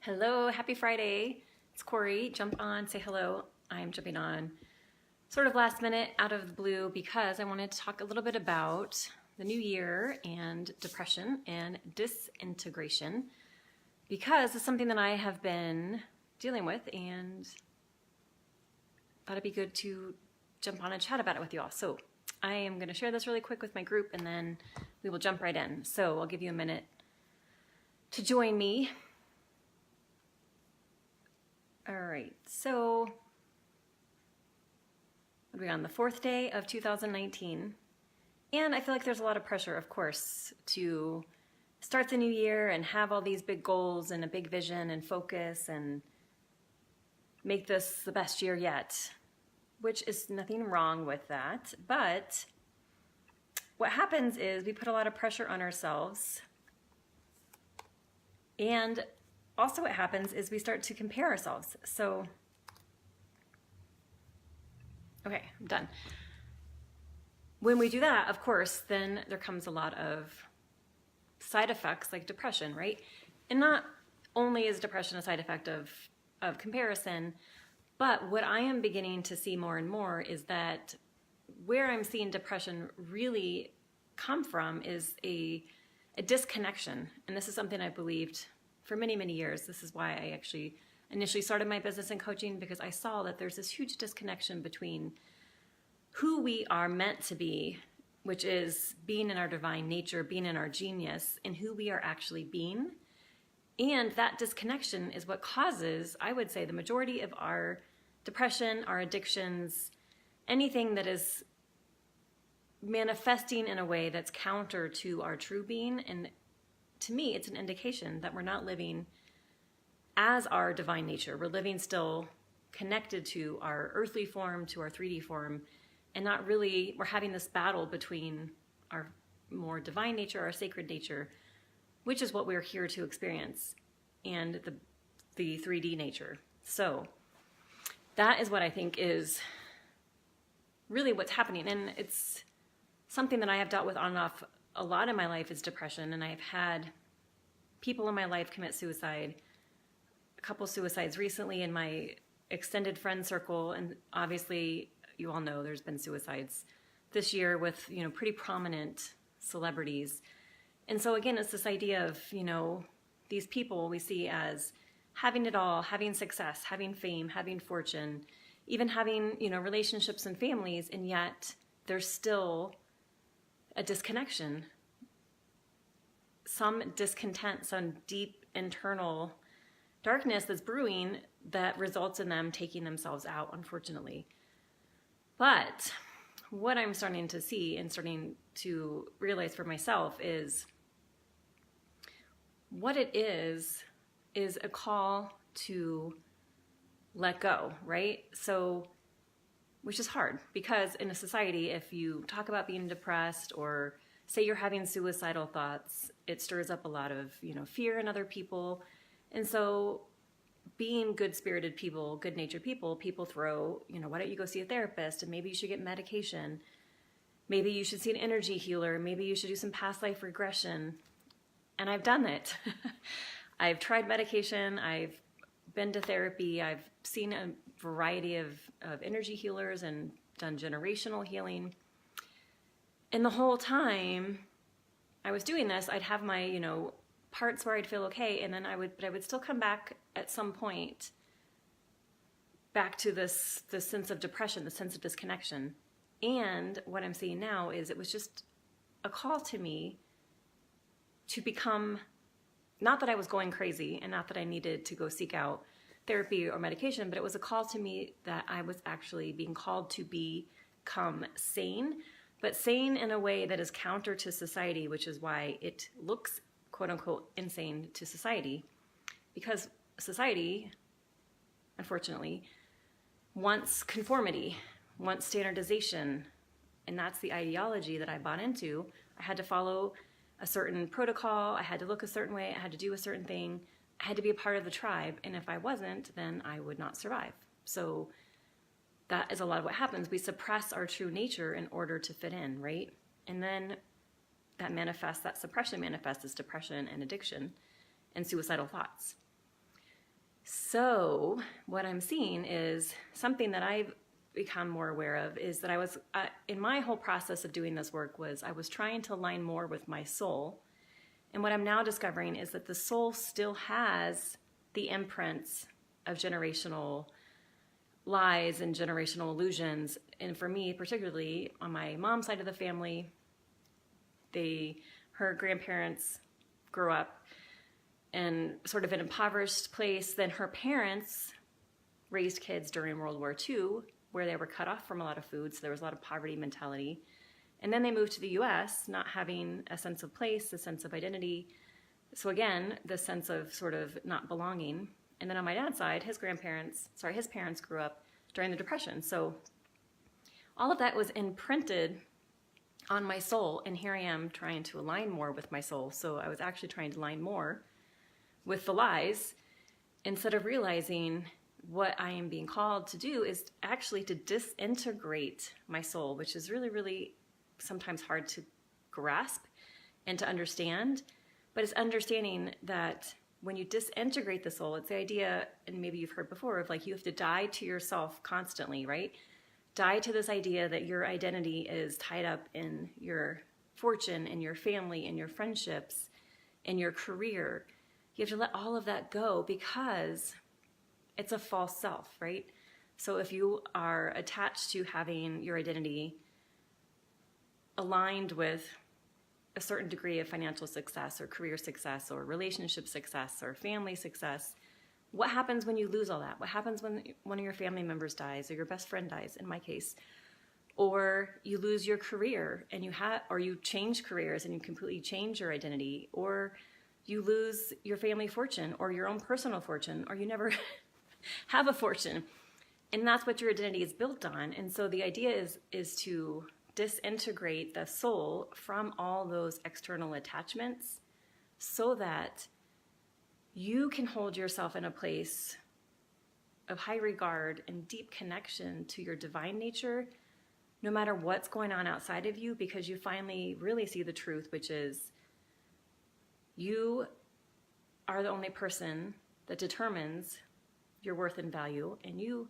Hello, happy Friday. It's Corey. Jump on, say hello. I'm jumping on sort of last minute out of the blue because I wanted to talk a little bit about the new year and depression and disintegration because it's something that I have been dealing with and thought it'd be good to jump on and chat about it with you all. So I am going to share this really quick with my group and then we will jump right in. So I'll give you a minute to join me. All right, so we're on the fourth day of 2019, and I feel like there's a lot of pressure, of course, to start the new year and have all these big goals and a big vision and focus and make this the best year yet, which is nothing wrong with that. But what happens is we put a lot of pressure on ourselves, and also what happens is we start to compare ourselves. So, okay, I'm done. When we do that, of course, then there comes a lot of side effects like depression, right? And not only is depression a side effect of comparison, but what I am beginning to see more and more is that where I'm seeing depression really come from is a disconnection. And this is something I believed for many, many years. This is why I actually initially started my business in coaching, because I saw that there's this huge disconnection between who we are meant to be, which is being in our divine nature, being in our genius, and who we are actually being. And that disconnection is what causes, I would say, the majority of our depression, our addictions, anything that is manifesting in a way that's counter to our true being. And to me, it's an indication that we're not living as our divine nature. We're living still connected to our earthly form, to our 3D form, and not really, we're having this battle between our more divine nature, our sacred nature, which is what we're here to experience, and the 3D nature. So that is what I think is really what's happening. And it's something that I have dealt with on and off a lot in my life is depression, and I've had people in my life commit suicide, a couple suicides recently in my extended friend circle, and obviously you all know there's been suicides this year with, pretty prominent celebrities. And so again, it's this idea of, these people we see as having it all, having success, having fame, having fortune, even having, relationships and families, and yet there's still a disconnection, some discontent, some deep internal darkness that's brewing that results in them taking themselves out, unfortunately. But what I'm starting to see and starting to realize for myself is what it is a call to let go, right? So, which is hard because in a society, if you talk about being depressed or say you're having suicidal thoughts, it stirs up a lot of, fear in other people. And so being good-spirited people, good-natured people, people throw, why don't you go see a therapist, and maybe you should get medication. Maybe you should see an energy healer. Maybe you should do some past life regression. And I've done it. I've tried medication. I've been to therapy. I've seen a variety of energy healers and done generational healing. And the whole time I was doing this, I'd have my, parts where I'd feel okay, and then I would still come back at some point back to this sense of depression, the sense of disconnection. And what I'm seeing now is it was just a call to me to become, not that I was going crazy and not that I needed to go seek out therapy or medication, but it was a call to me that I was actually being called to become sane, but sane in a way that is counter to society, which is why it looks quote unquote insane to society, because society, unfortunately, wants conformity, wants standardization, and that's the ideology that I bought into. I had to follow a certain protocol, I had to look a certain way, I had to do a certain thing, I had to be a part of the tribe, and if I wasn't, then I would not survive. So that is a lot of what happens. We suppress our true nature in order to fit in, right? And then that suppression manifests as depression and addiction and suicidal thoughts. So what I'm seeing is something that I've become more aware of is that I was, in my whole process of doing this work was I was trying to align more with my soul. And what I'm now discovering is that the soul still has the imprints of generational lies and generational illusions. And for me, particularly on my mom's side of the family, her grandparents grew up in sort of an impoverished place. Then her parents raised kids during World War II, where they were cut off from a lot of food, so there was a lot of poverty mentality. And then they moved to the US, not having a sense of place, a sense of identity. So again, the sense of sort of not belonging. And then on my dad's side, his parents grew up during the Depression. So all of that was imprinted on my soul, and here I am trying to align more with my soul. So I was actually trying to align more with the lies instead of realizing what I am being called to do is actually to disintegrate my soul, which is really, really sometimes hard to grasp and to understand. But it's understanding that when you disintegrate the soul, it's the idea, and maybe you've heard before, of like you have to die to yourself constantly, right? Die to this idea that your identity is tied up in your fortune, in your family, in your friendships, in your career. You have to let all of that go because it's a false self, right? So if you are attached to having your identity aligned with a certain degree of financial success or career success or relationship success or family success, what happens when you lose all that? What happens when one of your family members dies or your best friend dies, in my case? Or you lose your career and you change careers and you completely change your identity, or you lose your family fortune or your own personal fortune, or you never have a fortune. And that's what your identity is built on. And so the idea is to disintegrate the soul from all those external attachments so that you can hold yourself in a place of high regard and deep connection to your divine nature, no matter what's going on outside of you, because you finally really see the truth, which is you are the only person that determines your worth and value, and you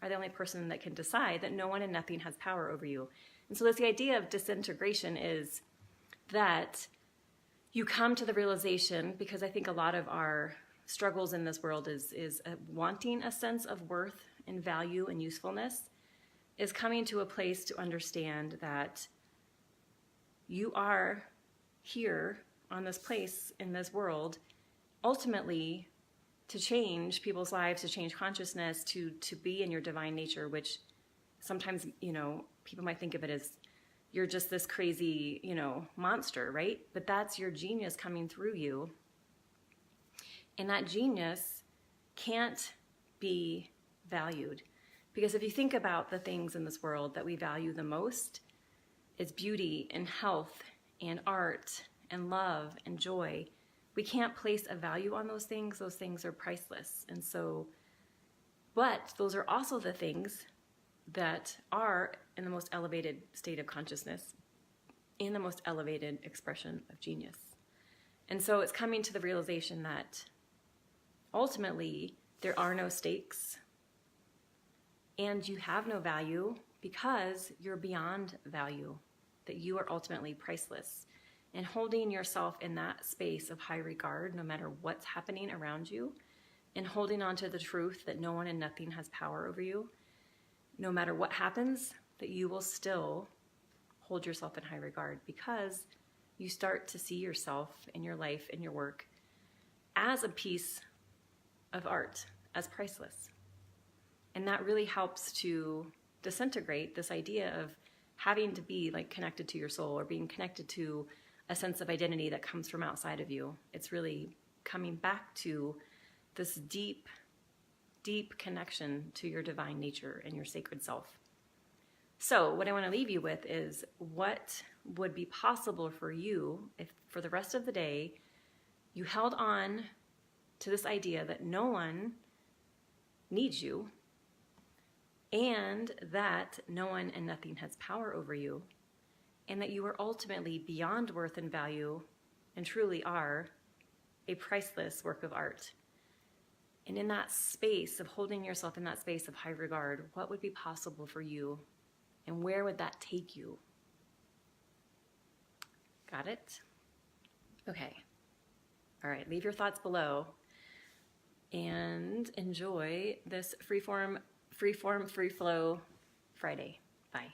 are the only person that can decide that no one and nothing has power over you. And so the idea of disintegration is that you come to the realization, because I think a lot of our struggles in this world is wanting a sense of worth and value and usefulness, is coming to a place to understand that you are here on this place in this world, ultimately to change people's lives, to change consciousness, to be in your divine nature, which sometimes, people might think of it as you're just this crazy, monster, right? But that's your genius coming through you. And that genius can't be valued. Because if you think about the things in this world that we value the most, it's beauty and health and art and love and joy. We can't place a value on those things. Those things are priceless. And so, but those are also the things that are in the most elevated state of consciousness, in the most elevated expression of genius. And so it's coming to the realization that ultimately there are no stakes and you have no value because you're beyond value, that you are ultimately priceless. And holding yourself in that space of high regard, no matter what's happening around you, and holding on to the truth that no one and nothing has power over you, no matter what happens, that you will still hold yourself in high regard because you start to see yourself in your life and your work as a piece of art, as priceless. And that really helps to disintegrate this idea of having to be like connected to your soul or being connected to a sense of identity that comes from outside of you. It's really coming back to this deep, deep connection to your divine nature and your sacred self. So what I want to leave you with is what would be possible for you if for the rest of the day you held on to this idea that no one needs you and that no one and nothing has power over you, and that you are ultimately beyond worth and value and truly are a priceless work of art. And in that space of holding yourself in that space of high regard, what would be possible for you and where would that take you? Got it? Okay. All right, leave your thoughts below and enjoy this free flow Friday. Bye.